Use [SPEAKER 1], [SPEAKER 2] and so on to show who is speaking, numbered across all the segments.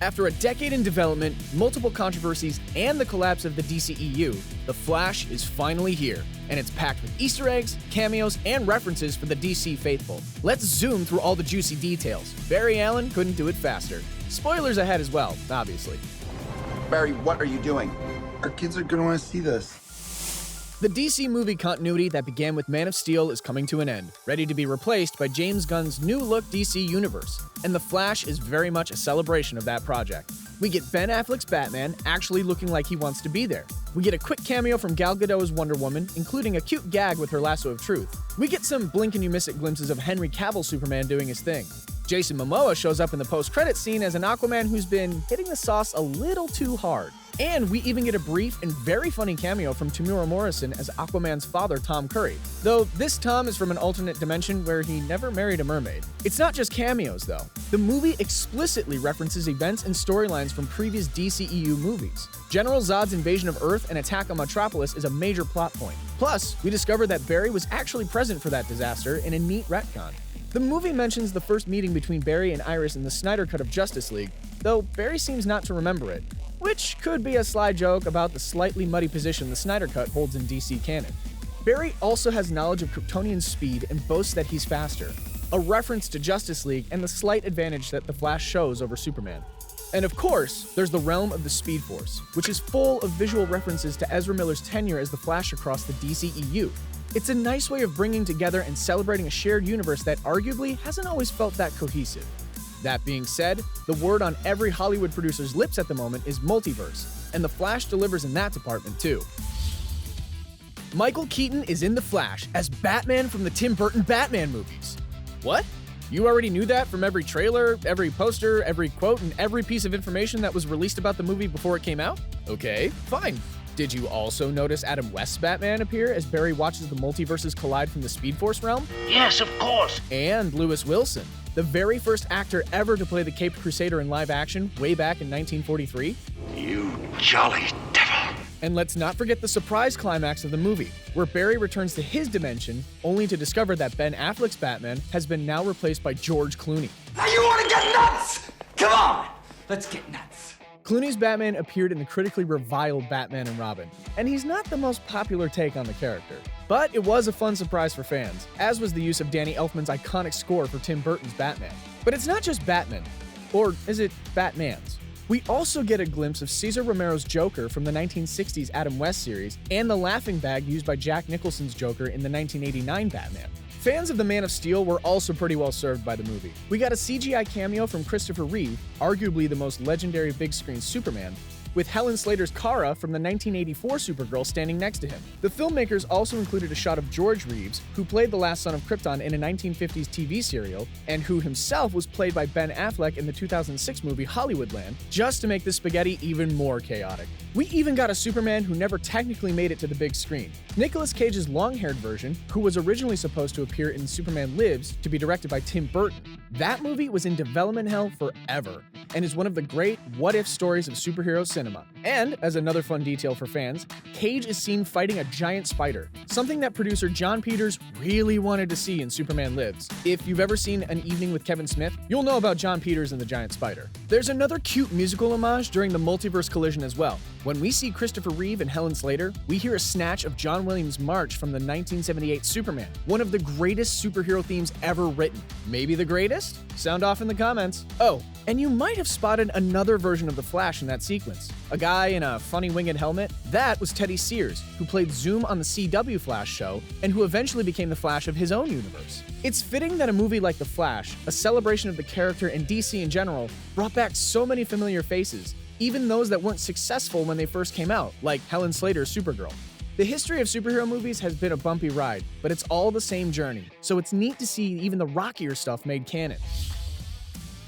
[SPEAKER 1] After a decade in development, multiple controversies, and the collapse of the DCEU, The Flash is finally here, and it's packed with Easter eggs, cameos, and references for the DC faithful. Let's zoom through all the juicy details. Barry Allen couldn't do it faster. Spoilers ahead as well, obviously.
[SPEAKER 2] Barry, what are you doing? Our kids are gonna want to see this.
[SPEAKER 1] The DC movie continuity that began with Man of Steel is coming to an end, ready to be replaced by James Gunn's new-look DC universe, and The Flash is very much a celebration of that project. We get Ben Affleck's Batman actually looking like he wants to be there. We get a quick cameo from Gal Gadot as Wonder Woman, including a cute gag with her lasso of truth. We get some blink-and-you-miss-it glimpses of Henry Cavill's Superman doing his thing. Jason Momoa shows up in the post-credits scene as an Aquaman who's been hitting the sauce a little too hard. And we even get a brief and very funny cameo from Temuera Morrison as Aquaman's father, Tom Curry. Though this Tom is from an alternate dimension where he never married a mermaid. It's not just cameos, though. The movie explicitly references events and storylines from previous DCEU movies. General Zod's invasion of Earth and attack on Metropolis is a major plot point. Plus, we discover that Barry was actually present for that disaster in a neat retcon. The movie mentions the first meeting between Barry and Iris in the Snyder Cut of Justice League, though Barry seems not to remember it, which could be a sly joke about the slightly muddy position the Snyder Cut holds in DC canon. Barry also has knowledge of Kryptonian speed and boasts that he's faster, a reference to Justice League and the slight advantage that the Flash shows over Superman. And of course, there's the realm of the Speed Force, which is full of visual references to Ezra Miller's tenure as the Flash across the DCEU. It's a nice way of bringing together and celebrating a shared universe that arguably hasn't always felt that cohesive. That being said, the word on every Hollywood producer's lips at the moment is Multiverse, and The Flash delivers in that department too. Michael Keaton is in The Flash as Batman from the Tim Burton Batman movies. What? You already knew that from every trailer, every poster, every quote, and every piece of information that was released about the movie before it came out? Okay, fine. Did you also notice Adam West's Batman appear as Barry watches the multiverses collide from the Speed Force realm?
[SPEAKER 3] Yes, of course.
[SPEAKER 1] And Lewis Wilson, the very first actor ever to play the Caped Crusader in live action way back in 1943.
[SPEAKER 3] You jolly devil.
[SPEAKER 1] And let's not forget the surprise climax of the movie, where Barry returns to his dimension, only to discover that Ben Affleck's Batman has been now replaced by George Clooney.
[SPEAKER 4] Now you want to get nuts? Come on, let's get nuts.
[SPEAKER 1] Clooney's Batman appeared in the critically reviled Batman and Robin, and he's not the most popular take on the character. But it was a fun surprise for fans, as was the use of Danny Elfman's iconic score for Tim Burton's Batman. But it's not just Batman, or is it Batman's? We also get a glimpse of Cesar Romero's Joker from the 1960s Adam West series, and the laughing bag used by Jack Nicholson's Joker in the 1989 Batman. Fans of the Man of Steel were also pretty well served by the movie. We got a CGI cameo from Christopher Reeve, arguably the most legendary big-screen Superman, with Helen Slater's Kara from the 1984 Supergirl standing next to him. The filmmakers also included a shot of George Reeves, who played the last son of Krypton in a 1950s TV serial, and who himself was played by Ben Affleck in the 2006 movie Hollywoodland, just to make the spaghetti even more chaotic. We even got a Superman who never technically made it to the big screen. Nicolas Cage's long-haired version, who was originally supposed to appear in Superman Lives to be directed by Tim Burton. That movie was in development hell forever, and is one of the great what-if stories of superhero cinema. And, as another fun detail for fans, Cage is seen fighting a giant spider, something that producer Jon Peters really wanted to see in Superman Lives. If you've ever seen An Evening with Kevin Smith, you'll know about Jon Peters and the giant spider. There's another cute musical homage during the multiverse collision as well. When we see Christopher Reeve and Helen Slater, we hear a snatch of John Williams' March from the 1978 Superman, one of the greatest superhero themes ever written. Maybe the greatest? Sound off in the comments. Oh, and you might have spotted another version of the Flash in that sequence. A guy in a funny winged helmet? That was Teddy Sears, who played Zoom on the CW Flash show, and who eventually became the Flash of his own universe. It's fitting that a movie like The Flash, a celebration of the character and DC in general, brought back so many familiar faces, even those that weren't successful when they first came out, like Helen Slater's Supergirl. The history of superhero movies has been a bumpy ride, but it's all the same journey, so it's neat to see even the rockier stuff made canon.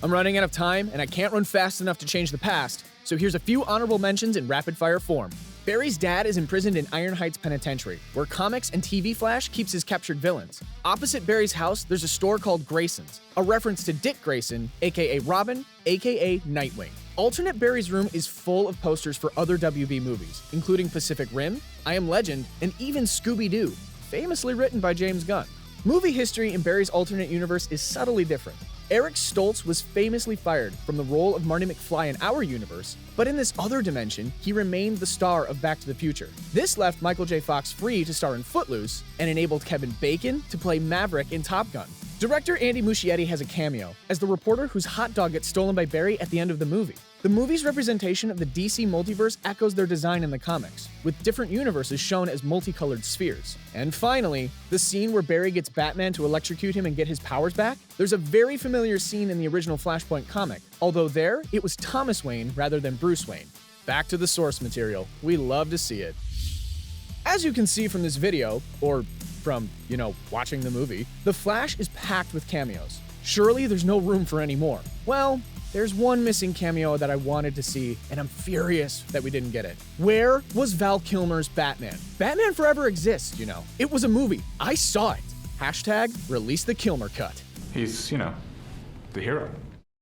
[SPEAKER 1] I'm running out of time, and I can't run fast enough to change the past, so here's a few honorable mentions in rapid-fire form. Barry's dad is imprisoned in Iron Heights Penitentiary, where comics and TV Flash keeps his captured villains. Opposite Barry's house, there's a store called Grayson's, a reference to Dick Grayson, aka Robin, aka Nightwing. Alternate Barry's room is full of posters for other WB movies, including Pacific Rim, I Am Legend, and even Scooby-Doo, famously written by James Gunn. Movie history in Barry's alternate universe is subtly different. Eric Stoltz was famously fired from the role of Marty McFly in our universe, but in this other dimension, he remained the star of Back to the Future. This left Michael J. Fox free to star in Footloose and enabled Kevin Bacon to play Maverick in Top Gun. Director Andy Muschietti has a cameo as the reporter whose hot dog gets stolen by Barry at the end of the movie. The movie's representation of the DC multiverse echoes their design in the comics, with different universes shown as multicolored spheres. And finally, the scene where Barry gets Batman to electrocute him and get his powers back. There's a very familiar scene in the original Flashpoint comic, although there, it was Thomas Wayne rather than Bruce Wayne. Back to the source material. We love to see it. As you can see from this video, or from, watching the movie, The Flash is packed with cameos. Surely there's no room for any more. Well, there's one missing cameo that I wanted to see, and I'm furious that we didn't get it. Where was Val Kilmer's Batman? Batman Forever exists, It was a movie. I saw it. # release the Kilmer cut.
[SPEAKER 5] He's, the hero.